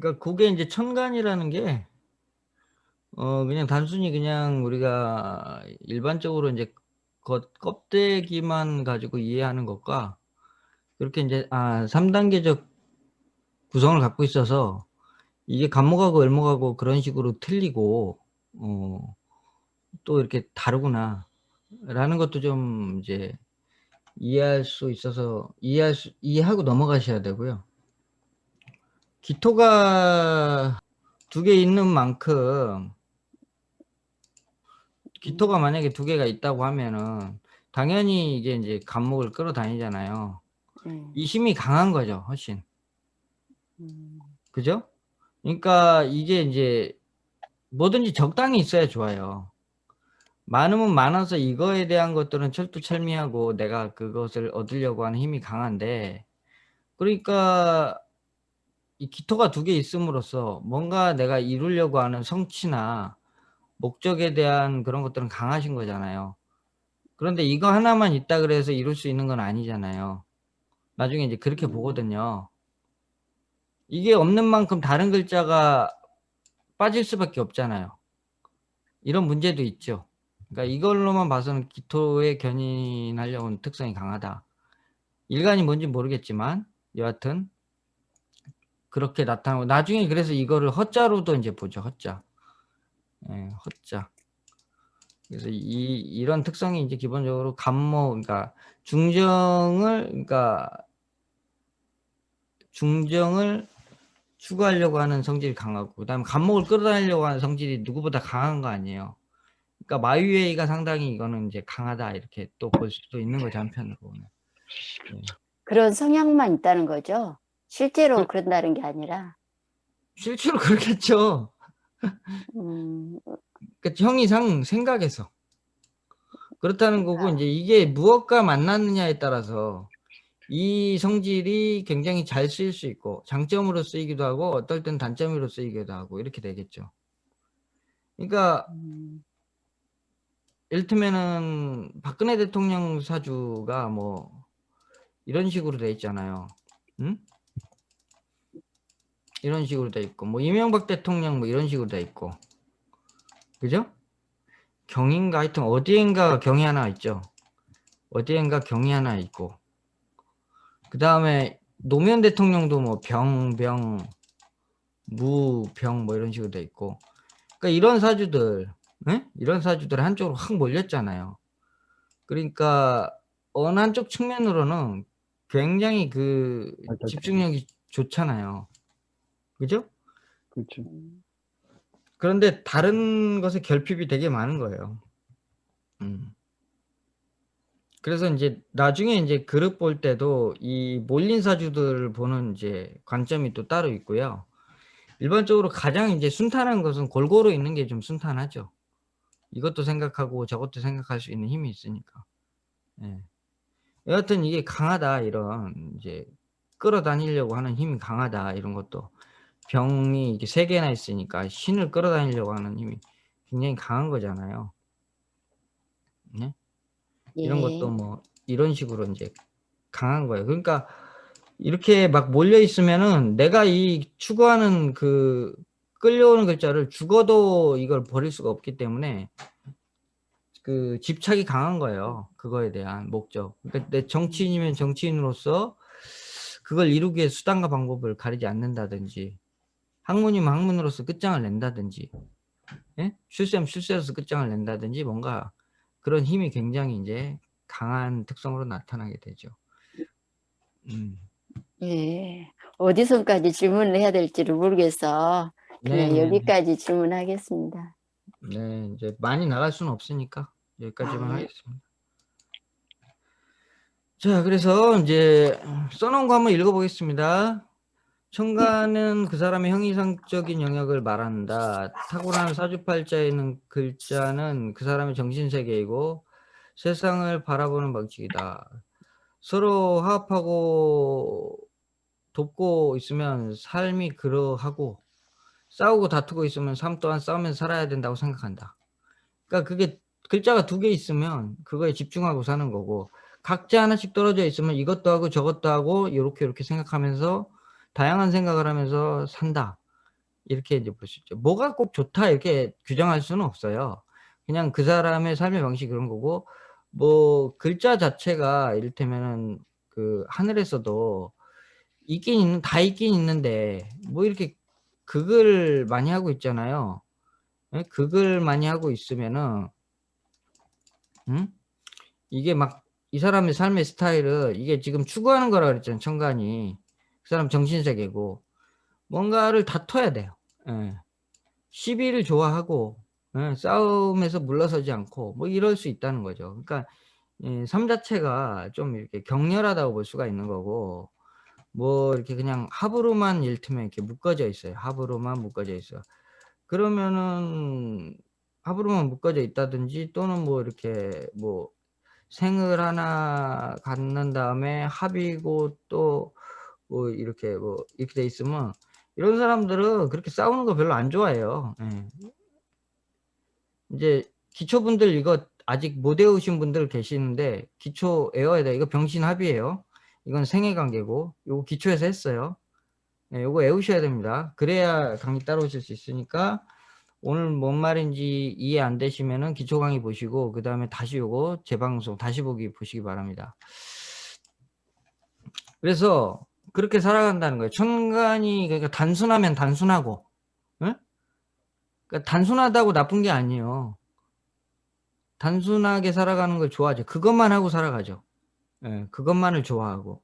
그러니까 그게 인제 천간이라는 게 그냥 단순히 그냥 우리가 일반적으로 인제 겉 껍데기만 가지고 이해하는 것과 그렇게 인제 3 단계적 구성을 갖고 있어서 이게 간목하고 을목하고 그런 식으로 틀리고 어 또 이렇게 다르구나라는 것도 좀 이제 이해할 수 있어서 이해하고 넘어가셔야 되고요. 기토가 2개 있는 만큼 기토가 음. 만약에 2 개가 있다고 하면은 당연히 이게 인제 간목을 끌어다니잖아요. 네. 이 힘이 강한 거죠 훨씬. 음. 그죠? 그러니까 이게 인제 뭐든지 적당히 있어야 좋아요. 많으면 많아서 이거에 대한 것들은 철두철미하고 내가 그것을 얻으려고 하는 힘이 강한데, 그러니까 이 기토가 2개 있음으로써 뭔가 내가 이루려고 하는 성취나 목적에 대한 그런 것들은 강하신 거잖아요. 그런데 이거 하나만 있다 그래서 이룰 수 있는 건 아니잖아요. 나중에 이제 그렇게 음. 보거든요. 이게 없는 만큼 다른 글자가 빠질 수밖에 없잖아요. 이런 문제도 있죠. 그러니까 이걸로만 봐서는 기토에 견인하려는 특성이 강하다. 일간이 뭔진 모르겠지만 여하튼 그렇게 나타나고 나중에 그래서 이거를 허자로도 인제 보죠, 허자. 예, 허자. 그래서 이런 특성이 인제 기본적으로 간목, 그러니까 중정을, 그러니까 중정을 추구하려고 하는 성질이 강하고, 그다음에 간목을 끌어다니려고 하는 성질이 누구보다 강한 거 아니에요. 그러니까 마유웨이가 상당히 이거는 인제 강하다 이렇게 또 볼 수도 있는 거죠, 한편으로는. 예. 그런 성향만 있다는 거죠? 실제로 그 그런다는 게 아니라. 실제로 그렇겠죠. 음. 그러니까 형이 생각에서 그렇다는 거고, 그러니까 인제 이게 무엇과 만났느냐에 따라서 이 성질이 굉장히 잘 쓰일 수 있고 장점으로 쓰이기도 하고 어떨 땐 단점으로 쓰이기도 하고 이렇게 되겠죠. 그러니까 음. 이를테면은 박근혜 대통령 사주가 뭐 이런 식으로 돼 있잖아요. 응? 이런 식으로 돼 있고 뭐 이명박 대통령 뭐 이런 식으로 돼 있고. 그죠? 경인가 하여튼 어디엔가 경이 하나 있죠. 어디엔가 경이 하나 있고. 그다음에 노무현 대통령도 뭐 무, 병 뭐 이런 식으로 돼 있고. 그러니까 이런 사주들, 예? 이런 사주들이 한쪽으로 확 몰렸잖아요. 그러니까 어느 한쪽 측면으로는 굉장히 그 발달되죠. 집중력이 좋잖아요. 그죠? 그렇죠. 음. 그런데 다른 것에 결핍이 되게 많은 거예요. 음. 그래서 인제 나중에 인제 그룹 볼 때도 이 몰린 사주들을 보는 인제 관점이 또 따로 있고요. 일반적으로 가장 인제 순탄한 것은 골고루 있는 게 좀 순탄하죠. 이것도 생각하고 저것도 생각할 수 있는 힘이 있으니까. 예. 여하튼 이게 강하다, 이런 이제 끌어다니려고 하는 힘이 강하다 이런 것도, 병이 이렇게 3 개나 있으니까 신을 끌어다니려고 하는 힘이 굉장히 강한 거잖아요. 네. 이런 것도 예. 뭐 이런 식으로 인제 강한 거예요. 그러니까 이렇게 막 몰려 있으면은 내가 이 추구하는 그 끌려오는 글자를 죽어도 이걸 버릴 수가 없기 때문에 그 집착이 강한 거예요, 그거에 대한 목적. 그러니까 내 음. 정치인이면 정치인으로서 그걸 이루기 위해 수단과 방법을 가리지 않는다든지, 학문이면 학문으로서 끝장을 낸다든지, 예? 출세면 출세로서 끝장을 낸다든지, 뭔가 그런 힘이 굉장히 인제 강한 특성으로 나타나게 되죠. 음. 예. 어디선까지 질문을 해야 될지를 모르겠어 그냥 네네네. 여기까지 질문하겠습니다. 네. 인제 많이 나갈 수는 없으니까 여기까지만 네. 하겠습니다. 자, 그래서 인제 써 놓은 거 한번 읽어 보겠습니다. 천간은 그 사람의 형이상적인 영역을 말한다. 탁월한 사주팔자에 있는 글자는 그 사람의 정신세계이고 세상을 바라보는 방식이다. 서로 화합하고 돕고 있으면 삶이 그러하고, 싸우고 다투고 있으면 삶 또한 싸우면서 살아야 된다고 생각한다. 그러니까 그게 글자가 2개 있으면 그거에 집중하고 사는 거고, 각자 하나씩 떨어져 있으면 이것도 하고 저것도 하고 요렇게 생각하면서 다양한 생각을 하면서 산다. 이렇게 이제 볼 수 있죠. 뭐가 꼭 좋다 이렇게 규정할 수는 없어요. 그냥 그 사람의 삶의 방식이 그런 거고, 뭐 글자 자체가 이를테면은 그 하늘에서도 다 있긴 있는데 뭐 이렇게 극을 많이 하고 있잖아요. 예? 극을 많이 하고 있으면은 음? 이게 막 이 사람의 삶의 스타일을 이게 지금 추구하는 거라 그랬잖아요, 천간이. 그 사람 정신세계고 뭔가를 다퉈야 돼요. 예. 시비를 좋아하고, 예, 싸움에서 물러서지 않고 뭐 이럴 수 있다는 거죠. 그러니까 이 삶 자체가 좀 이렇게 격렬하다고 볼 수가 있는 거고, 뭐 이렇게 그냥 합으로만 이를테면 이렇게 묶어져 있어요. 합으로만 묶어져 있어. 그러면은 합으로만 묶어져 있다든지, 또는 뭐 이렇게 뭐 생을 하나 갖는 다음에 합이고 또 뭐 이렇게 뭐 이렇게 돼 있으면 이런 사람들은 그렇게 싸우는 거 별로 안 좋아해요. 예. 인제 기초분들 이거 아직 못 외우신 분들 계시는데 기초 외워야 돼요. 이거 병신합이에요. 이건 생애 관계고 요거 기초에서 했어요. 예, 요거 외우셔야 됩니다. 그래야 강의 따라오실 수 있으니까, 오늘 뭔 말인지 이해 안 되시면은 기초 강의 보시고 그다음에 다시 요거 재방송 다시 보기 보시기 바랍니다. 그래서 그렇게 살아간다는 거예요. 천간이 그러니까 단순하면 단순하고, 예? 그러니까 단순하다고 나쁜 게 아니에요. 단순하게 살아가는 걸 좋아하죠. 그것만 하고 살아가죠. 예. 그것만을 좋아하고.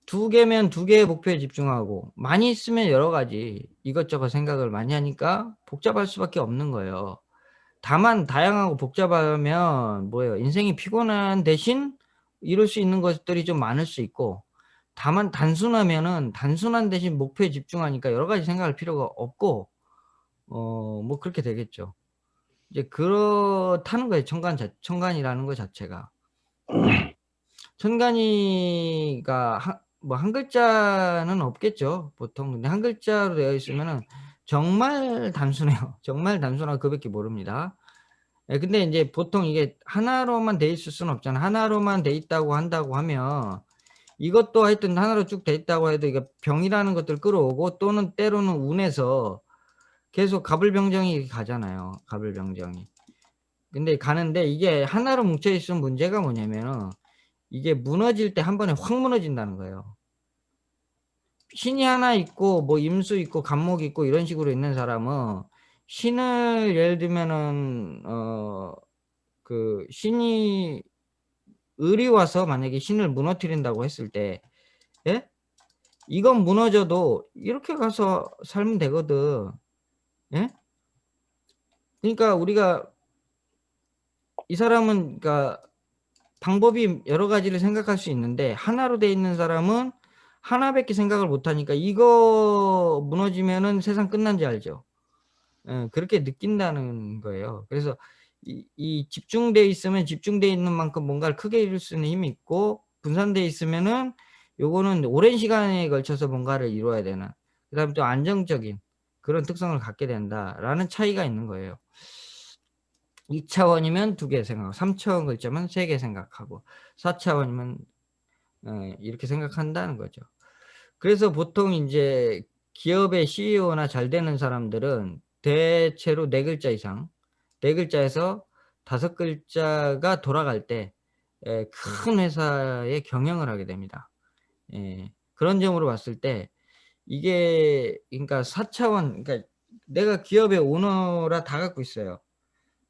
두 개면 두 개의 목표에 집중하고, 많이 있으면 여러 가지 이것저것 생각을 많이 하니까 복잡할 수밖에 없는 거예요. 다만 다양하고 복잡하면 뭐예요? 인생이 피곤한 대신 이룰 수 있는 것들이 좀 많을 수 있고, 다만 단순하면은 단순한 대신 목표에 집중하니까 여러 가지 생각할 필요가 없고, 뭐 그렇게 되겠죠. 이제 그렇다는 거예요. 천간이라는 거 자체가. 천간이가 뭐 한 글자는 없겠죠, 보통. 근데 한 글자로 되어 있으면은 정말 단순해요. 정말 단순하고 그밖에 모릅니다. 예, 근데 인제 보통 이게 하나로만 돼 있을 수는 없잖아요. 하나로만 돼 있다고 한다고 하면 이것도 하여튼 하나로 쭉 돼 있다고 해도 이게 병이라는 것들을 끌어오고, 또는 때로는 운에서 계속 갑을병정이 가잖아요, 갑을병정이. 근데 가는데 이게 하나로 뭉쳐 있으면 문제가 뭐냐면은 이게 무너질 때 한 번에 확 무너진다는 거예요. 신이 하나 있고 뭐 임수 있고 간목 있고 이런 식으로 있는 사람은, 신을 예를 들면은 그 신이 을이 와서 만약에 신을 무너뜨린다고 했을 때, 예? 이건 무너져도 이렇게 가서 살면 되거든. 예? 그러니까 우리가 이 사람은 그러니까 방법이 여러 가지를 생각할 수 있는데, 하나로 돼 있는 사람은 하나밖에 생각을 못 하니까 이거 무너지면은 세상 끝난 줄 알죠. 예, 그렇게 느낀다는 거예요. 그래서 이 집중돼 있으면 집중돼 있는 만큼 뭔가를 크게 이룰 수 있는 힘이 있고, 분산돼 있으면은 요거는 오랜 시간에 걸쳐서 뭔가를 이루어야 되는, 그다음에 또 안정적인 그런 특성을 갖게 된다라는 차이가 있는 거예요. 2차원이면 2개 생각하고, 3차원 글자면 3개 생각하고, 4차원이면 이렇게 생각한다는 거죠. 그래서 보통 인제 기업의 CEO나 잘 되는 사람들은 대체로 4 글자 이상, 4 글자에서 5 글자가 돌아갈 때 큰 회사의 경영을 하게 됩니다. 예. 그런 점으로 봤을 때 이게 그러니까 4차원, 그러니까 내가 기업의 오너라 다 갖고 있어요.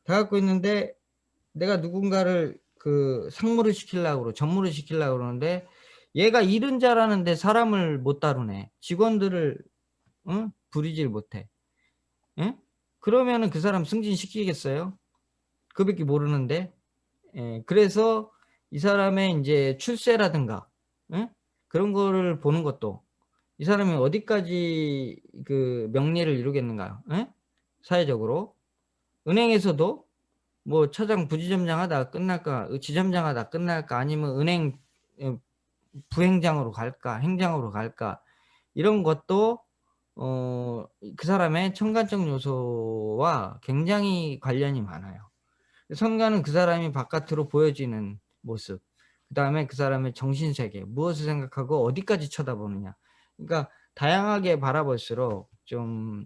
다 갖고 있는데 내가 누군가를 그 상무를 시키려고 전무를 시키려고 그러는데 얘가 일은 잘하는데 사람을 못 다루네. 직원들을 부리질 못해. 예? 그러면은 그 사람 승진시키겠어요? 그밖에 모르는데. 예. 그래서 이 사람의 인제 출세라든가, 예? 그런 거를 보는 것도, 이 사람이 어디까지 그 명리를 이루겠는가, 예? 사회적으로. 은행에서도 뭐 차장 부지점장 하다가 끝날까, 지점장 하다가 끝날까, 아니면 은행 부행장으로 갈까, 행장으로 갈까, 이런 것도 그 사람의 천간적 요소와 굉장히 관련이 많아요. 천간은 그 사람이 바깥으로 보여지는 모습, 그다음에 그 사람의 정신세계, 무엇을 생각하고 어디까지 쳐다보느냐. 그러니까 다양하게 바라볼수록 좀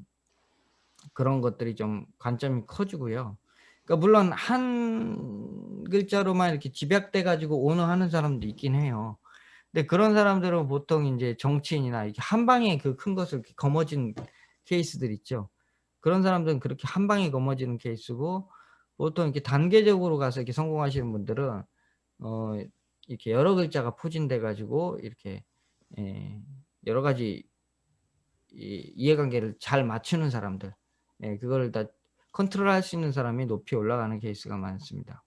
그런 것들이 좀 관점이 커지고요. 그러니까 물론 한 글자로만 이렇게 집약돼 가지고 언어하는 사람도 있긴 해요. 근데 그런 사람들은 보통 인제 정치인이나 이렇게 한 방에 그 큰 것을 이렇게 거머쥔 케이스들 있죠. 그런 사람들은 그렇게 한 방에 거머쥐는 케이스고, 보통 이렇게 단계적으로 가서 이렇게 성공하시는 분들은 어 이렇게 여러 글자가 포진돼 가지고 이렇게 예 여러 가지 이 이해관계를 잘 맞추는 사람들, 예 그거를 다 컨트롤할 수 있는 사람이 높이 올라가는 케이스가 많습니다.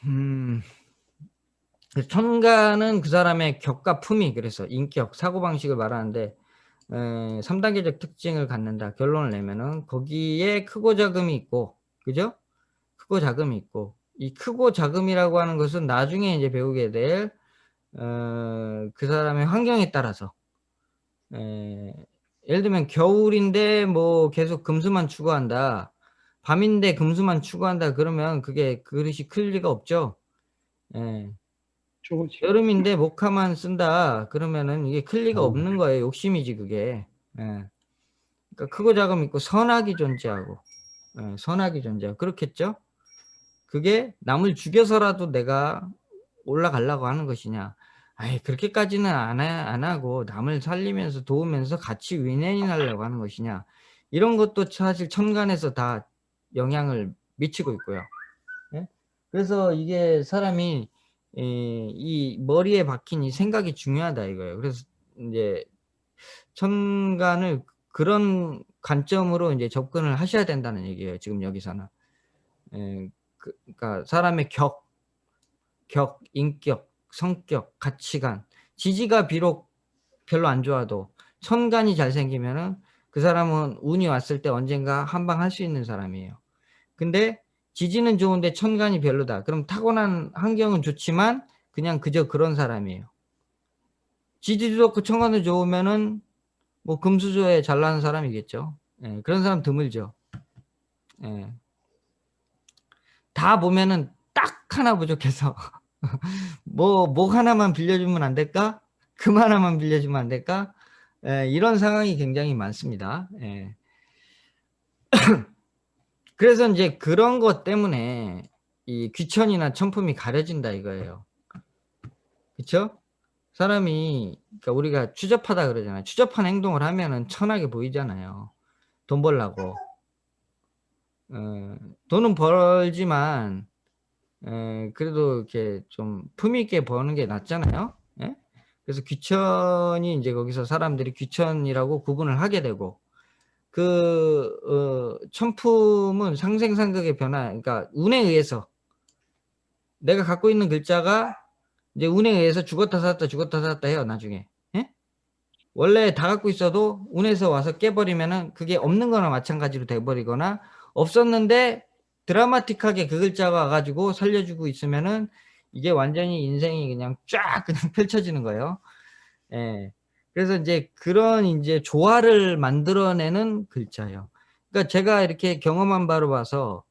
음. 그래서 천가는 그 사람의 격과 품위, 그래서 인격, 사고방식을 말하는데 3 단계적 특징을 갖는다 결론을 내면은 거기에 크고 작음이 있고, 그죠? 크고 작음이 있고, 이 크고 작음이라고 하는 것은 나중에 인제 배우게 될 그 사람의 환경에 따라서, 에 예를 들면 겨울인데 뭐 계속 금수만 추구한다. 밤인데 금수만 추구한다 그러면 그게 그릇이 클 리가 없죠. 예. 그죠. 여름인데 모카만 쓴다 그러면은 이게 클 리가 없는 거예요. 욕심이지 그게. 예. 그러니까 크고 작음이 있고 선악이 존재하고, 예 선악이 존재하고 그렇겠죠? 그게 남을 죽여서라도 내가 올라가려고 하는 것이냐. 아이 그렇게까지는 안 하고 남을 살리면서 도우면서 같이 윈윈하려고 하는 것이냐. 이런 것도 사실 천간에서 다 영향을 미치고 있고요. 예? 그래서 이게 사람이 이 머리에 박힌 이 생각이 중요하다 이거예요. 그래서 인제 천간을 그런 관점으로 인제 접근을 하셔야 된다는 얘기예요, 지금 여기서는. 예. 그러니까 사람의 인격, 성격, 가치관, 지지가 비록 별로 안 좋아도 천간이 잘 생기면은 그 사람은 운이 왔을 때 언젠가 한 방 할 수 있는 사람이에요. 근데 지지는 좋은데 천간이 별로다. 그럼 타고난 환경은 좋지만 그냥 그저 그런 사람이에요. 지지도 좋고 천간도 좋으면은 뭐 금수저에 잘 나는 사람이겠죠. 예. 그런 사람 드물죠. 예. 다 보면은 딱 하나 부족해서 뭐 하나만 빌려주면 안 될까? 금 하나만 빌려주면 안 될까? 예 이런 상황이 굉장히 많습니다. 예. 그래서 인제 그런 것 때문에 이 귀천이나 천품이 가려진다 이거예요. 그쵸? 사람이, 그러니까 우리가 추접하다 그러잖아요. 추접한 행동을 하면은 천하게 보이잖아요, 돈 벌라고. 어 돈은 벌지만 그래도 이렇게 좀 품위 있게 버는 게 낫잖아요. 예? 그래서 귀천이 인제 거기서 사람들이 귀천이라고 구분을 하게 되고, 천품은 상생상극의 변화, 그러니까 운에 의해서 내가 갖고 있는 글자가 이제 운에 의해서 죽었다 살았다, 죽었다 살았다 해요 나중에. 예? 원래 다 갖고 있어도 운에서 와서 깨버리면은 그게 없는 거나 마찬가지로 돼 버리거나, 없었는데 드라마틱하게 그 글자가 와 가지고 살려주고 있으면은 이게 완전히 인생이 그냥 쫙 그냥 펼쳐지는 거예요. 예. 그래서 인제 그런 인제 조화를 만들어내는 글자예요. 그러니까 제가 이렇게 경험한 바로 봐서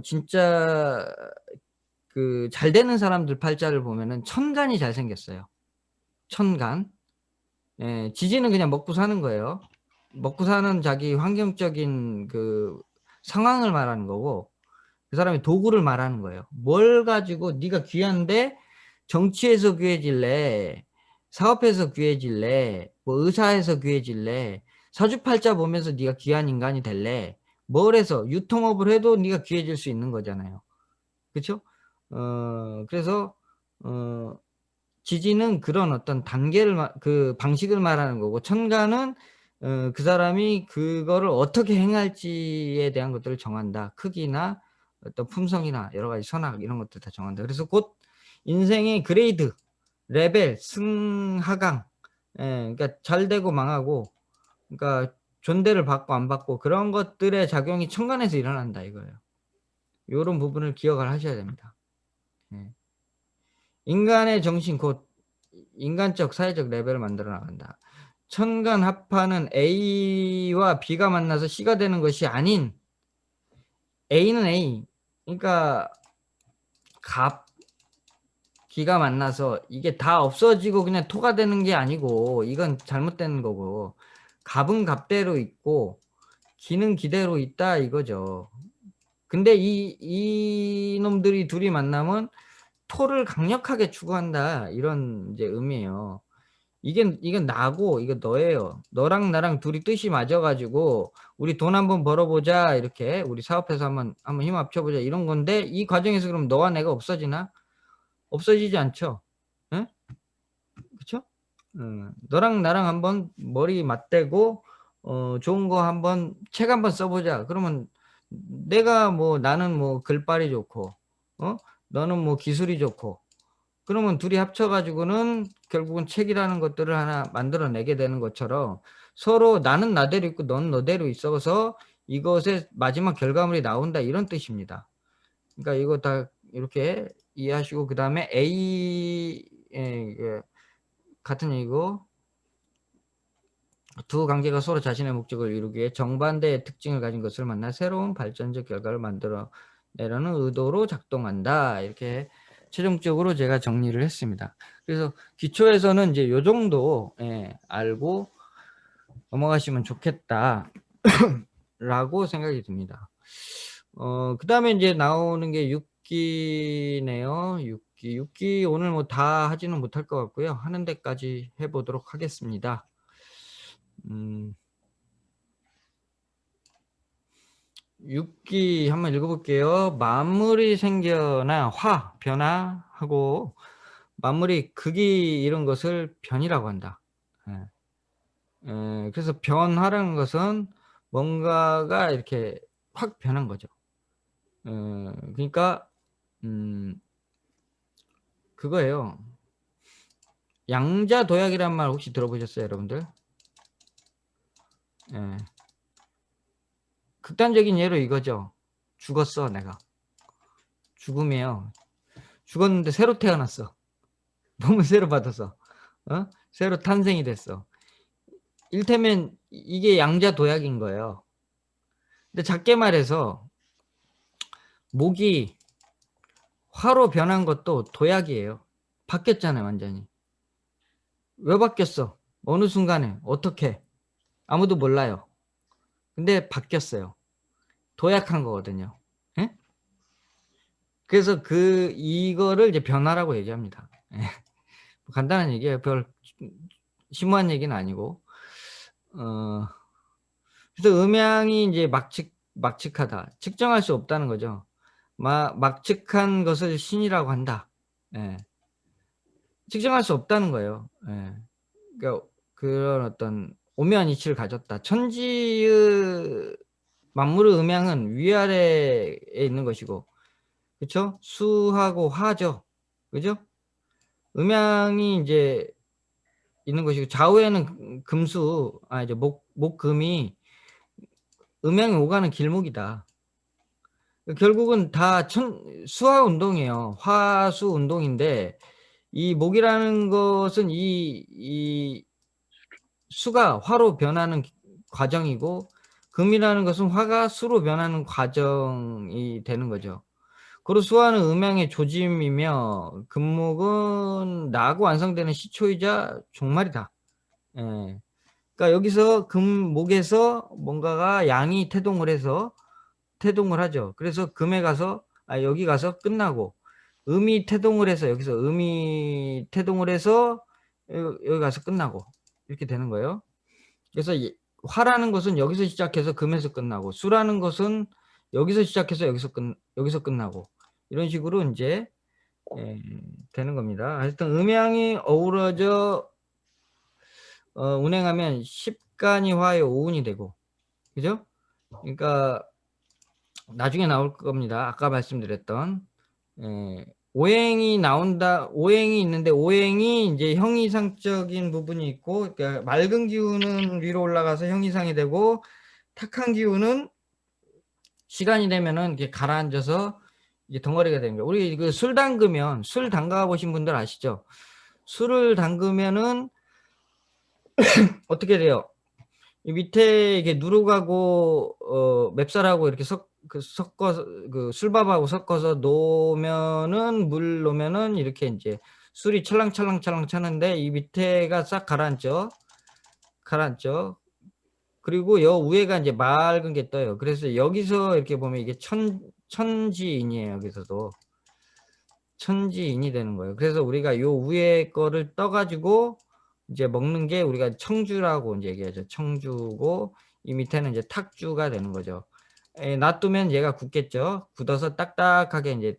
진짜 그 잘 되는 사람들 팔자를 보면은 천간이 잘 생겼어요. 천간. 예. 지지는 그냥 먹고 사는 거예요. 먹고 사는 자기 환경적인 그 상황을 말하는 거고, 그 사람의 도구를 말하는 거예요. 뭘 가지고 네가 귀한데 정치에서 귀해질래, 사업에서 귀해질래, 뭐 의사에서 귀해질래, 사주팔자 보면서 네가 귀한 인간이 될래, 뭘 해서 유통업을 해도 네가 귀해질 수 있는 거잖아요. 그쵸? 그래서 어 지지는 그런 어떤 단계를 그 방식을 말하는 거고, 천간은 그 사람이 그거를 어떻게 행할지에 대한 것들을 정한다. 크기나 어떤 품성이나 여러 가지 선악 이런 것들 다 정한다. 그래서 곧 인생의 그레이드, 레벨, 승하강, 예 그러니까 잘 되고 망하고, 그러니까 존대를 받고 안 받고 그런 것들의 작용이 천간에서 일어난다 이거예요. 요런 부분을 기억을 하셔야 됩니다. 예. 인간의 정신 곧 인간적 사회적 레벨을 만들어 나간다. 천간 합파는 A와 B가 만나서 C가 되는 것이 아닌, A는 A, 그러니까 갑, 기가 만나서 이게 다 없어지고 그냥 토가 되는 게 아니고, 이건 잘못된 거고, 갑은 갑대로 있고 기는 기대로 있다 이거죠. 근데 이 놈들이 둘이 만나면 토를 강력하게 추구한다 이런 이제 의미예요. 이건 나고 이거 너예요. 너랑 나랑 둘이 뜻이 맞아가지고 우리 돈 한번 벌어보자 이렇게 우리 사업해서 한번 힘 합쳐보자 이런 건데 이 과정에서 그럼 너와 내가 없어지나? 없어지지 않죠. 응? 그쵸? 너랑 나랑 한번 머리 맞대고 좋은 거 한번 책 한번 써보자. 그러면 내가 뭐 나는 뭐 글빨이 좋고 너는 뭐 기술이 좋고 그러면 둘이 합쳐가지고는 결국은 책이라는 것들을 하나 만들어내게 되는 것처럼 서로 나는 나대로 있고 너는 너대로 있어서 이것의 마지막 결과물이 나온다 이런 뜻입니다. 그러니까 이거 다 이렇게 이해하시고 그 다음에 A 같은 얘기고 두 관계가 서로 자신의 목적을 이루기 위해 정반대의 특징을 가진 것을 만나 새로운 발전적 결과를 만들어내려는 의도로 작동한다. 이렇게 최종적으로 제가 정리를 했습니다. 그래서 기초에서는 이제 요 정도 알고 넘어가시면 좋겠다 라고 생각이 듭니다. 그 다음에 이제 나오는 게 6기네요. 6기 오늘 뭐 다 하지는 못할 것 같고요. 하는 데까지 해보도록 하겠습니다. 6기 한번 읽어볼게요. 만물이 생겨나 변화하고 만물이 극이 이런 것을 변이라고 한다. 그래서 변화라는 것은 뭔가가 이렇게 확 변한 거죠. 그러니까 그거예요. 양자도약이란 말 혹시 들어보셨어요, 여러분들? 극단적인 예로 이거죠. 죽었어, 내가. 죽음이에요. 죽었는데 새로 태어났어. 너무 새로 받아서. 새로 탄생이 됐어. 일테면 이게 양자도약인 거예요. 근데 작게 말해서 목이 화로 변한 것도 도약이에요. 바뀌었잖아요, 완전히. 왜 바뀌었어? 어느 순간에 어떻게? 아무도 몰라요. 근데 바뀌었어요. 도약한 거거든요. 예? 그래서 이거를 이제 변화라고 얘기합니다. 예. 간단한 얘기예요. 별 심오한 얘기는 아니고. 그래서 음양이 이제 막측하다. 측정할 수 없다는 거죠. 막측한 것을 신이라고 한다. 예. 측정할 수 없다는 거예요. 예. 그러니까 그런 어떤 오묘한 이치를 가졌다. 천지의 만물의 음양은 위아래에 있는 것이고, 그렇죠? 수하고 화죠. 그죠? 음양이 이제 있는 것이고 좌우에는 금수, 이제 목금이 음양이 오가는 길목이다. 결국은 다 수화 운동이에요. 화수 운동인데 이 목이라는 것은 이 수가 화로 변하는 과정이고 금이라는 것은 화가 수로 변하는 과정이 되는 거죠. 그리고 수화는 음양의 조짐이며 금목은 나고 완성되는 시초이자 종말이다. 예. 그러니까 여기서 금목에서 뭔가가 양이 태동을 하죠. 그래서 금에 가서 여기 가서 끝나고 음이 태동을 해서 여기서 음이 태동을 해서 여기 가서 끝나고 이렇게 되는 거예요. 그래서 화라는 것은 여기서 시작해서 금에서 끝나고 수라는 것은 여기서 시작해서 여기서 끝나고 이런 식으로 이제 되는 겁니다. 하여튼 음양이 어우러져 운행하면 십간이 화의 오운이 되고 그죠? 그러니까 나중에 나올 겁니다. 아까 말씀드렸던 오행이 나온다. 오행이 있는데 오행이 이제 형이상적인 부분이 있고 그러니까 맑은 기운은 위로 올라가서 형이상이 되고 탁한 기운은 시간이 되면은 이렇게 가라앉아서 이게 덩어리가 되는 거예요. 우리 그 술 담가 보신 분들 아시죠? 술을 담그면은 어떻게 돼요? 이 밑에 이게 누룩하고 맵쌀하고 이렇게 섞어서 그 술밥하고 섞어서 놓으면은 물 놓으면은 이렇게 이제 술이 찰랑찰랑 차는데 이 밑에가 싹 가라앉죠. 그리고 여 위에가 이제 맑은 게 떠요. 그래서 여기서 이렇게 보면 이게 천지인이에요. 여기서도 천지인이 되는 거예요. 그래서 우리가 요 위에 거를 떠 가지고 이제 먹는 게 우리가 청주라고 이제 얘기하죠. 청주고 이 밑에는 이제 탁주가 되는 거죠. 놔두면 얘가 굳겠죠. 굳어서 딱딱하게 이제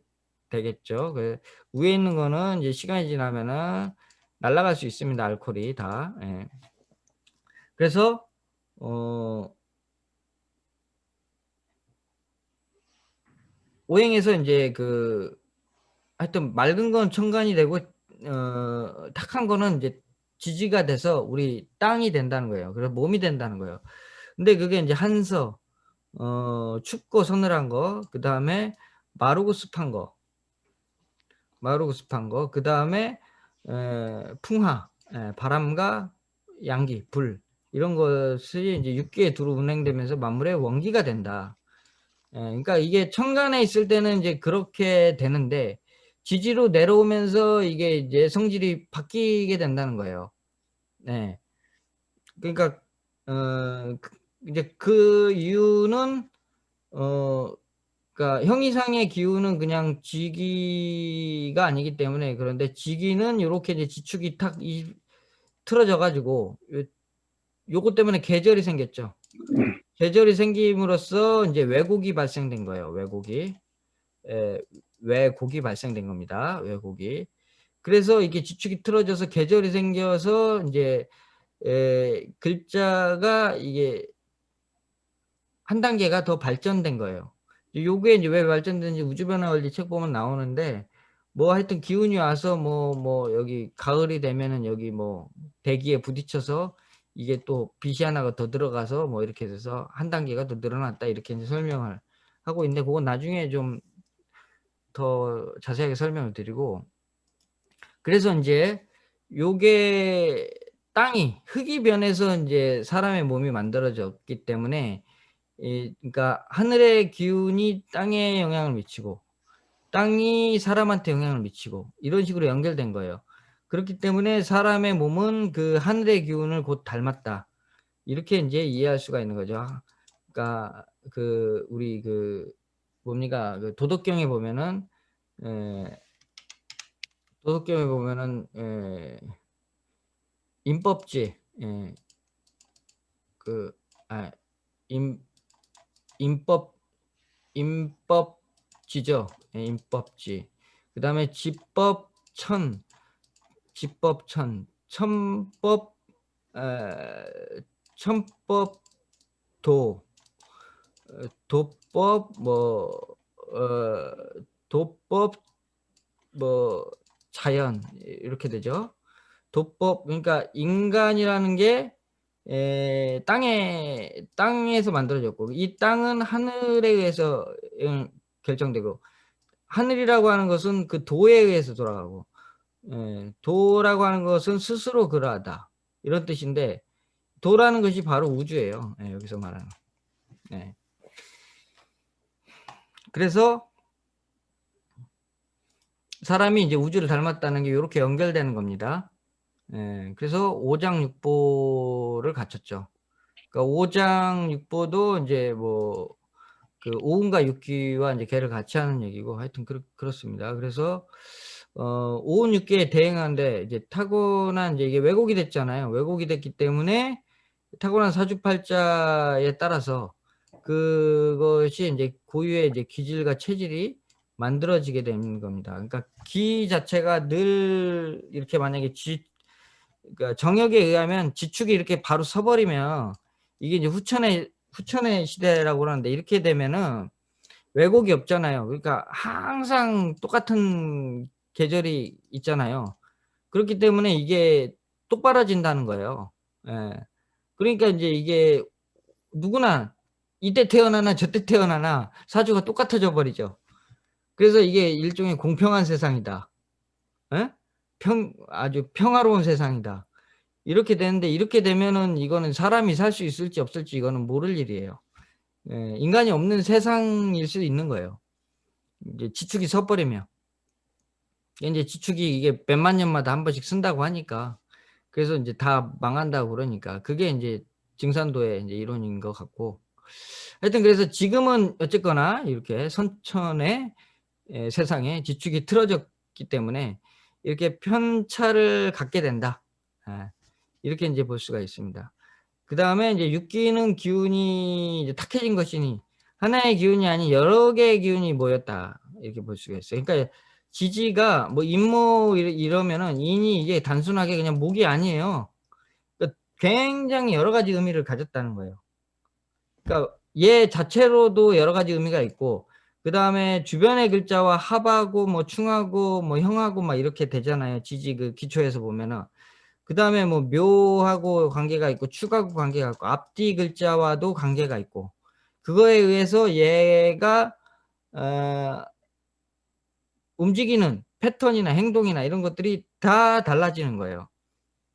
되겠죠. 그 위에 있는 거는 이제 시간이 지나면은 날아갈 수 있습니다. 알코올이 다. 예. 그래서 오행에서 인제 그 하여튼 맑은 건 천간이 되고 탁한 거는 인제 지지가 돼서 우리 땅이 된다는 거예요. 그래서 몸이 된다는 거예요. 근데 그게 인제 한서 춥고 서늘한 거, 그다음에 마르고 습한 거, 그다음에 풍하, 바람과 양기, 불 이런 것이 인제 육기에 두루 운행되면서 만물의 원기가 된다. 그러니까 이게 천간에 있을 때는 이제 그렇게 되는데 지지로 내려오면서 이게 이제 성질이 바뀌게 된다는 거예요. 네. 그러니까 이제 그 이유는 어 그러니까 형이상의 기운은 그냥 지기가 아니기 때문에. 그런데 지기는 요렇게 이제 지축이 탁 틀어져 가지고 요것 때문에 계절이 생겼죠. 계절이 생김으로써 인제 왜곡이 발생된 거예요, 왜곡이. 예. 왜곡이 발생된 겁니다, 왜곡이. 그래서 이게 지축이 틀어져서 계절이 생겨서 인제 글자가 이게 한 단계가 더 발전된 거예요. 요게 인제 왜 발전됐는지 우주변화 원리 책 보면 나오는데 뭐 하여튼 기운이 와서 뭐 여기 가을이 되면은 여기 뭐 대기에 부딪혀서 이게 또 빛이 하나가 더 들어가서 뭐 이렇게 돼서 한 단계가 더 늘어났다 이렇게 인제 설명을 하고 있는데 고건 나중에 좀 더 자세하게 설명을 드리고. 그래서 인제 요게 땅이 흙이 변해서 인제 사람의 몸이 만들어졌기 때문에 그러니까 하늘의 기운이 땅에 영향을 미치고 땅이 사람한테 영향을 미치고 이런 식으로 연결된 거예요. 그렇기 때문에 '사람의 몸은 그 하늘의 기운을 곧 닮았다.' 이렇게 인제 이해할 수가 있는 거죠. 그러니까 그 우리 그 뭡니까 그 도덕경에 보면은 예 도덕경에 보면은 임법지, 그 아 임 임법 임법지죠. 임법지. 그다음에 지법천, 천법 천법도, 도법 어 도법 자연 이렇게 되죠. 도법 그러니까 인간이라는 게 땅에서 만들어졌고 이 땅은 하늘에 의해서 결정되고 하늘이라고 하는 것은 그 도에 의해서 돌아가고 도라고 하는 것은 스스로 그러하다 이런 뜻인데 도라는 것이 바로 우주예요. 여기서 말하는. 네. 그래서 사람이 이제 우주를 닮았다는 게 요렇게 연결되는 겁니다. 그래서 오장육보를 갖췄죠. 그러니까 오장육보도 인제 뭐 그 오운과 육기와 인제 개를 같이 하는 얘기고 하여튼 그렇습니다. 그래서 오운 육기에 대응하는데 이제 타고난 이제 이게 왜곡이 됐잖아요. 왜곡이 됐기 때문에 타고난 사주팔자에 따라서 그것이 인제 고유의 이제 기질과 체질이 만들어지게 되는 겁니다. 그러니까 기 자체가 늘 이렇게 만약에 그러니까 정역에 의하면 지축이 이렇게 바로 서 버리면 이게 이제 후천의 시대라고 그러는데 이렇게 되면은 왜곡이 없잖아요. 그러니까 항상 똑같은 계절이 있잖아요. 그렇기 때문에 이게 똑바라진다는 거예요. 예. 그러니까 인제 이게 누구나 이때 태어나나 저때 태어나나 사주가 똑같아져 버리죠. 그래서 이게 일종의 공평한 세상이다. 예? 아주 평화로운 세상이다. 이렇게 되는데 이렇게 되면은 이거는 사람이 살 수 있을지 없을지 이거는 모를 일이에요. 인간이 없는 세상일 수도 있는 거예요. 이제 지축이 서 버리면. 인제 지축이 이게 몇만 년마다 한 번씩 쓴다고 하니까. 그래서 인제 다 망한다고 그러니까. 그게 인제 증산도의 이제 이론인 것 같고. 하여튼 그래서 지금은 어쨌거나 이렇게 선천의 세상에 지축이 틀어졌기 때문에 이렇게 편차를 갖게 된다. 이렇게 이제 볼 수가 있습니다. 그다음에 이제 육기는 기운이 이제 탁해진 것이니 하나의 기운이 아닌 여러 개의 기운이 모였다. 이렇게 볼 수가 있어요. 그러니까 지지가 뭐 인모 이러면은 인이 이게 단순하게 그냥 목이 아니에요. 그러니까 굉장히 여러 가지 의미를 가졌다는 거예요. 그러니까 얘 자체로도 여러 가지 의미가 있고 그다음에 주변의 글자와 합하고 뭐 충하고 뭐 형하고 막 이렇게 되잖아요. 지지 그 기초에서 보면은. 그다음에 뭐 묘하고 관계가 있고 축하고 관계가 있고 앞뒤 글자와도 관계가 있고 그거에 의해서 얘가 움직이는 패턴이나 행동이나 이런 것들이 다 달라지는 거예요.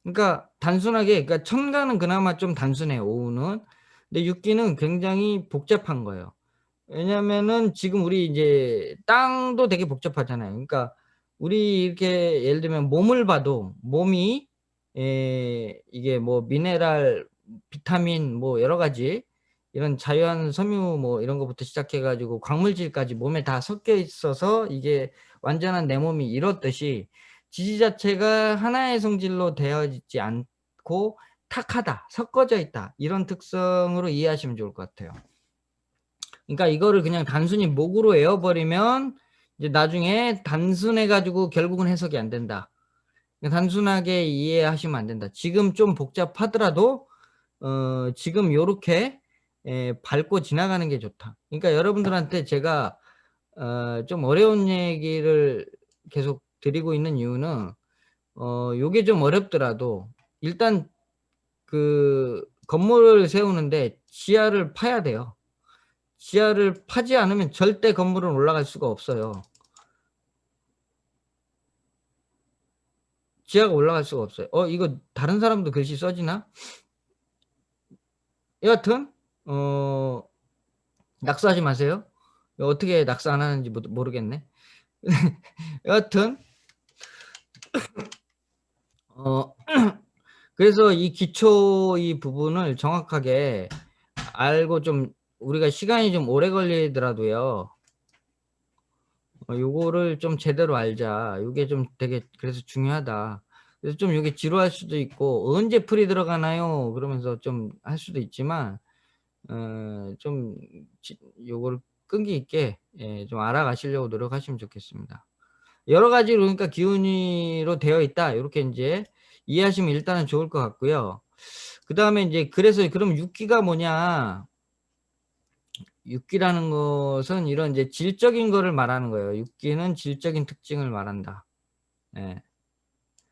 그러니까 단순하게 그러니까 천간은 그나마 좀 단순해요, 오후는. 근데 육기는 굉장히 복잡한 거예요. 왜냐면은 지금 우리 이제 땅도 되게 복잡하잖아요. 그러니까 우리 이렇게 예를 들면 몸을 봐도 몸이 이게 뭐 미네랄, 비타민 뭐 여러 가지 이런 자연 섬유 뭐 이런 것부터 시작해 가지고 광물질까지 몸에 다 섞여 있어서 이게 완전한 내 몸이 이렇듯이 지지 자체가 하나의 성질로 되어 있지 않고 탁하다, 섞어져 있다 이런 특성으로 이해하시면 좋을 것 같아요. 그러니까 이거를 그냥 단순히 목으로 외워 버리면 이제 나중에 단순해 가지고 결국은 해석이 안 된다. 단순하게 이해하시면 안 된다. 지금 좀 복잡하더라도 지금 요렇게 밟고 지나가는 게 좋다. 그러니까 여러분들한테 제가 좀 어려운 얘기를 계속 드리고 있는 이유는 요게 좀 어렵더라도 일단 그 건물을 세우는데 지하를 파야 돼요. 지하를 파지 않으면 절대 건물은 올라갈 수가 없어요. 지하가 올라갈 수가 없어요. 이거 다른 사람도 글씨 써지나? 여하튼 낙서하지 마세요. 어떻게 낙서 안 하는지 모르겠네. 여하튼 그래서 이 기초 이 부분을 정확하게 알고 좀 우리가 시간이 좀 오래 걸리더라도요. 요거를 좀 제대로 알자. 요게 좀 되게 그래서 중요하다. 그래서 좀 요게 지루할 수도 있고 '언제 풀이 들어가나요?' 그러면서 좀 할 수도 있지만 좀 요거를 끈기 있게 좀 알아가시려고 노력하시면 좋겠습니다. 여러 가지로 그러니까 기운이로 되어 있다. 요렇게 인제 이해하시면 일단은 좋을 것 같고요. 그다음에 인제 그래서 그럼 육기가 뭐냐. 육기라는 것은 이런 이제 질적인 거를 말하는 거예요. 육기는 질적인 특징을 말한다. 예.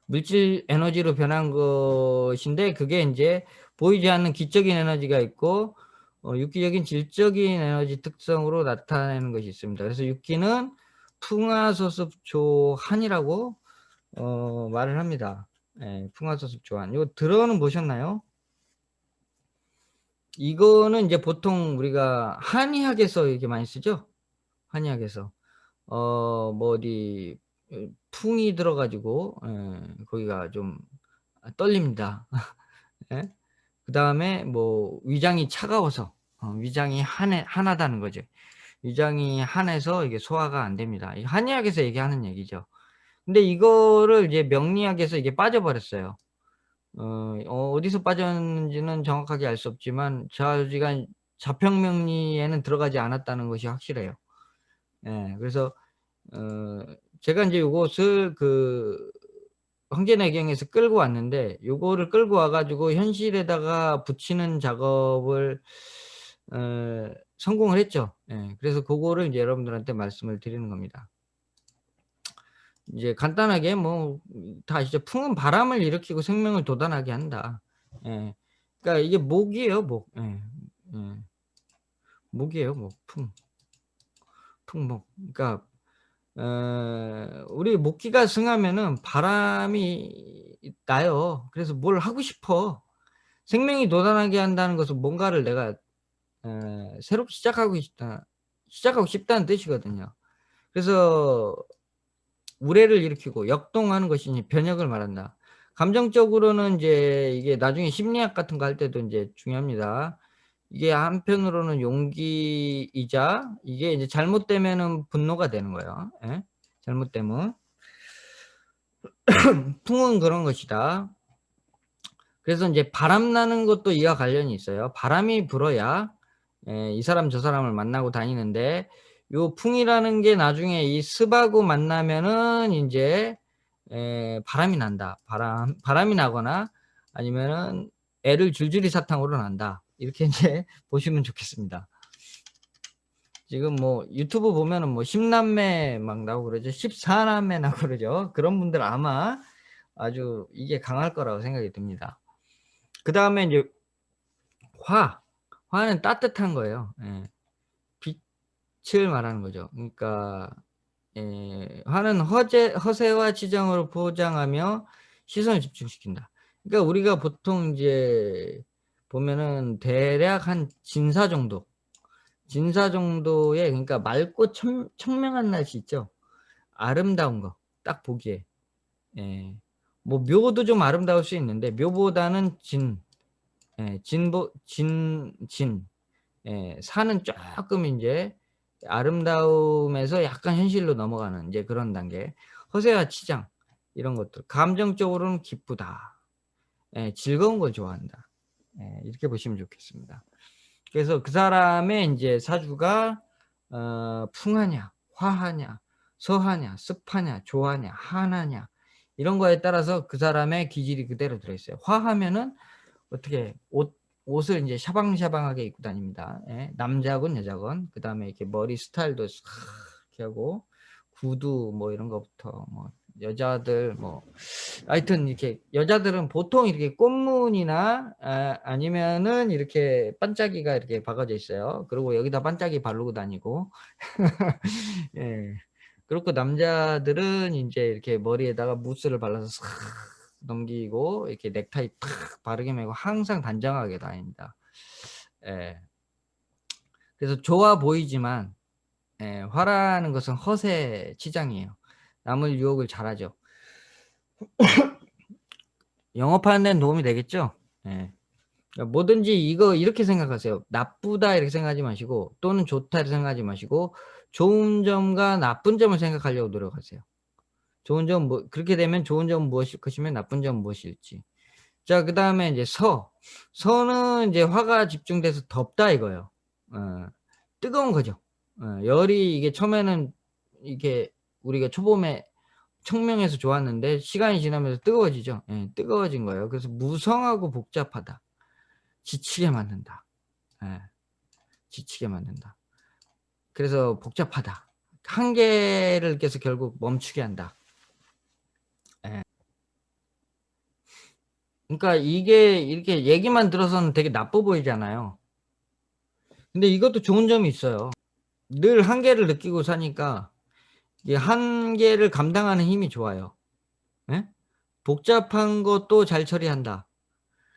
물질 에너지로 변한 것인데 그게 인제 보이지 않는 기적인 에너지가 있고 육기적인 질적인 에너지 특성으로 나타내는 것이 있습니다. 그래서 육기는 풍화소습조한이라고 말을 합니다. 예. 풍화소습조한. 이거 들어는 보셨나요? 이거는 이제 보통 우리가 한의학에서 이렇게 많이 쓰죠. 한의학에서. 뭐 어디 풍이 들어 가지고 거기가 좀 떨립니다. 예. 그다음에 뭐 위장이 차가워서 위장이 한하다는 거죠. 위장이 한해서 이게 소화가 안 됩니다. 이 한의학에서 얘기하는 얘기죠. 근데 이거를 이제 명리학에서 이게 빠져버렸어요. 어디서 빠졌는지는 정확하게 알 수 없지만 좌지간 자평명리에는 들어가지 않았다는 것이 확실해요. 예. 그래서 어 제가 인제 요것을 그 황제내경에서 끌고 왔는데 요거를 끌고 와 가지고 현실에다가 붙이는 작업을 성공을 했죠. 예. 그래서 고거를 인제 여러분들한테 말씀을 드리는 겁니다. 이제 간단하게 뭐 다 아시죠. 풍은 바람을 일으키고 생명을 돋아나게 한다. 예. 그러니까 이게 목이에요, 목. 예. 예. 목이에요, 목. 풍. 풍목. 그러니까 우리 목기가 승하면은 바람이 나요. 그래서 뭘 하고 싶어. 생명이 돋아나게 한다는 것은 뭔가를 내가 새롭게 시작하고 싶다는 뜻이거든요. 그래서 우레를 일으키고 역동하는 것이니 변혁을 말한다. 감정적으로는 이제 이게 나중에 심리학 같은 거 할 때도 인제 중요합니다. 이게 한편으로는 용기이자 이게 이제 잘못되면은 분노가 되는 거예요. 예. 잘못되면. 풍은 그런 것이다. 그래서 인제 바람 나는 것도 이와 관련이 있어요. 바람이 불어야 이 사람 저 사람을 만나고 다니는데 요 풍이라는 게 나중에 이 습하고 만나면은 인제 바람이 난다. 바람이 나거나 아니면은 애를 줄줄이 사탕으로 난다. 이렇게 인제 보시면 좋겠습니다. 지금 뭐 유튜브 보면은 뭐 10 남매 막 나오고 그러죠. 14 남매 나오고 그러죠. 그런 분들 아마 아주 이게 강할 거라고 생각이 듭니다. 그다음에 인제 화는 따뜻한 거예요. 예. 빛을 말하는 거죠. 그러니까 화는 허세와 지정으로 포장하며 시선을 집중시킨다. 그러니까 우리가 보통 이제 보면은 대략 한 진사 정도의 그러니까 맑고 청명한 날씨 있죠. 아름다운 거 딱 보기에. 예. 뭐 묘도 좀 아름다울 수 있는데 묘보다는 진보 진 산은 쪼끔 인제 아름다움에서 약간 현실로 넘어가는 인제 그런 단계. 허세와 치장 이런 것들. 감정적으로는 기쁘다. 즐거운 걸 좋아한다. 이렇게 보시면 좋겠습니다. 그래서 그 사람의 인제 사주가 풍하냐, 화하냐, 서하냐, 습하냐, 조하냐, 한하냐 이런 거에 따라서 그 사람의 기질이 그대로 들어 있어요. 화하면은 어떻게 옷을 인제 샤방샤방하게 입고 다닙니다. 예. 남자건 여자건. 그다음에 이렇게 머리 스타일도 싹 이렇게 하고 구두 뭐 이런 거부터 뭐 여자들 뭐 하여튼 이렇게 여자들은 보통 이렇게 꽃무늬나 아니면은 이렇게 반짝이가 이렇게 박아져 있어요. 그리고 여기다 반짝이 바르고 다니고. 예. 그렇고 남자들은 인제 이렇게 머리에다가 무스를 발라서 싹 넘기고 이렇게 넥타이 팍 바르게 매고 항상 단정하게 다닙니다. 예. 그래서 좋아 보이지만 화라는 것은 허세 치장이에요. 남을 유혹을 잘하죠. 영업하는 데는 도움이 되겠죠? 예. 그러니까 뭐든지 이거 이렇게 생각하세요. '나쁘다.' 이렇게 생각하지 마시고 또는 '좋다.' 이렇게 생각하지 마시고 좋은 점과 나쁜 점을 생각하려고 노력하세요. 좋은 점 뭐 그렇게 되면 좋은 점은 무엇일 것이며 나쁜 점은 무엇일지. 자 그다음에 인제 서는 인제 화가 집중돼서 덥다 이거예요. 어 뜨거운 거죠. 열이 이게 처음에는 이게 우리가 초봄에 청명해서 좋았는데 시간이 지나면서 뜨거워지죠. 예 뜨거워진 거예요. 그래서 무성하고 복잡하다. 지치게 만든다. 예. 지치게 만든다. 그래서 복잡하다. 한계를 느껴서 결국 멈추게 한다. 예. 그러니까 이게 이렇게 얘기만 들어서는 되게 나빠 보이잖아요. 근데 이것도 좋은 점이 있어요. 늘 한계를 느끼고 사니까 이 한계를 감당하는 힘이 좋아요. 예? 복잡한 것도 잘 처리한다.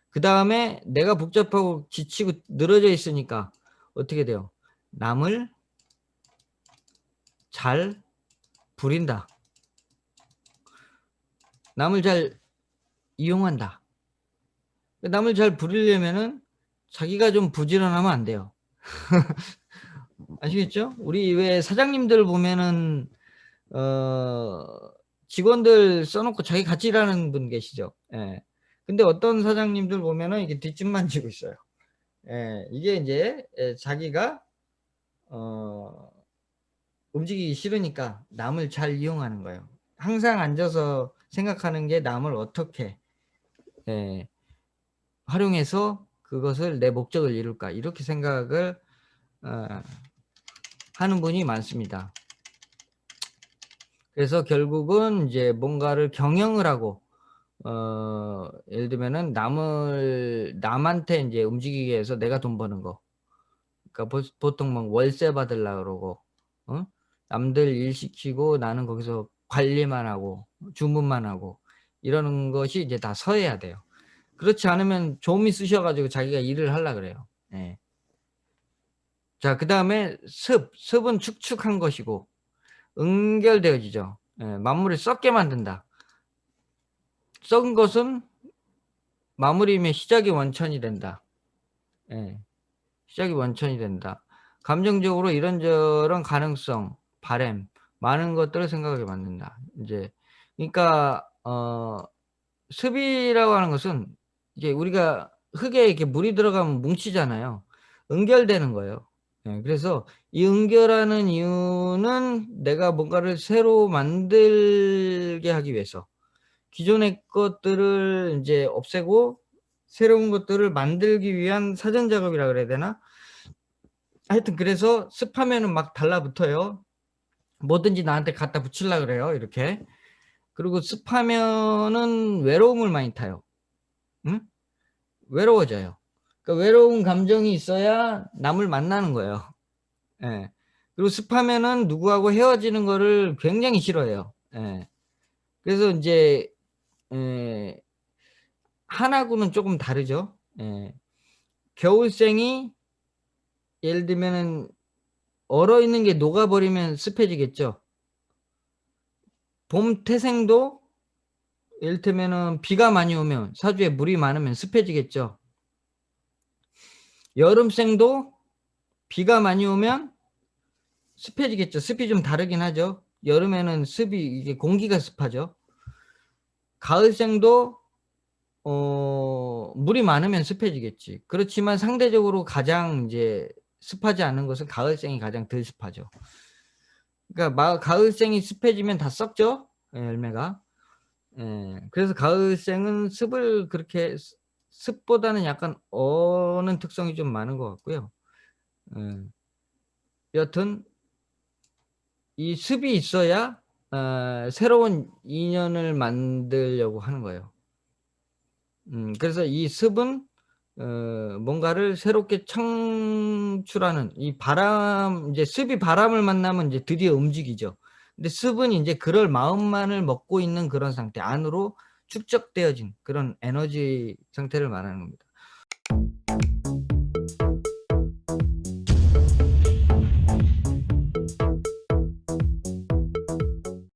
그다음에 내가 복잡하고 지치고 늘어져 있으니까 어떻게 돼요? 남을 잘 부린다. 남을 잘 이용한다. 남을 잘 부리려면은 자기가 좀 부지런하면 안 돼요. 아시겠죠? 우리 왜 사장님들 보면은 어 직원들 써 놓고 자기 같이 일하는 분 계시죠? 예. 근데 어떤 사장님들 보면은 이게 뒷짐만 지고 있어요. 예. 이게 인제 자기가 어 움직이기 싫으니까 남을 잘 이용하는 거예요. 항상 앉아서 생각하는 게 '남을 어떻게 예 활용해서 그것을 내 목적을 이룰까.' 이렇게 생각을 어 하는 분이 많습니다. 그래서 결국은 인제 뭔가를 경영을 하고 예를 들면은 남한테 인제 움직이게 해서 내가 돈 버는 거. 그러니까 보통 막 월세 받으려 그러고 어? 남들 일 시키고 나는 거기서 관리만 하고 주문만 하고 이러는 것이 이제 다 서해야 돼요. 그렇지 않으면 좀 있으셔 가지고 자기가 일을 하려 그래요. 예. 자 그다음에 습은 축축한 것이고 응결되어지죠. 예. 만물을 썩게 만든다. 썩은 것은 마무리임의 시작이 원천이 된다. 예. 시작이 원천이 된다. 감정적으로 이런저런 가능성, 바램, 많은 것들을 생각하게 만든다. 이제 그러니까 습이라고 하는 것은 이제 우리가 흙에 이렇게 물이 들어가면 뭉치잖아요. 응결되는 거예요. 예. 그래서 이 응결하는 이유는 내가 뭔가를 새로 만들게 하기 위해서 기존의 것들을 인제 없애고 새로운 것들을 만들기 위한 사전 작업이라 그래야 되나? 하여튼 그래서 습하면은 막 달라붙어요. 뭐든지 나한테 갖다 붙이려 그래요, 이렇게. 그리고 습하면은 외로움을 많이 타요. 응? 외로워져요. 그러니까 외로운 감정이 있어야 남을 만나는 거예요. 예. 그리고 습하면은 누구하고 헤어지는 거를 굉장히 싫어해요. 예. 그래서 인제 예 한하고는 쪼금 다르죠. 예. 겨울생이 예를 들면은 얼어 있는 게 녹아 버리면 습해지겠죠. 봄 태생도 이를테면은 비가 많이 오면 사주에 물이 많으면 습해지겠죠. 여름생도 비가 많이 오면 습해지겠죠. 습이 좀 다르긴 하죠. 여름에는 습이 이게 공기가 습하죠. 가을생도 물이 많으면 습해지겠지. 그렇지만 상대적으로 가장 인제 습하지 않은 것은 가을생이 가장 덜 습하죠. 그러니까 가을생이 습해지면 다 썩죠, 예 열매가. 예. 그래서 가을생은 습을 그렇게 습보다는 약간 어는 특성이 좀 많은 것 같고요. 예. 여하튼 이 습이 있어야 새로운 인연을 만들려고 하는 거예요. 그래서 이 습은 뭔가를 새롭게 창출하는 이 바람 인제 습이 바람을 만나면 인제 드디어 움직이죠. 근데 습은 인제 그럴 마음만을 먹고 있는 그런 상태, 안으로 축적되어진 그런 에너지 상태를 말하는 겁니다.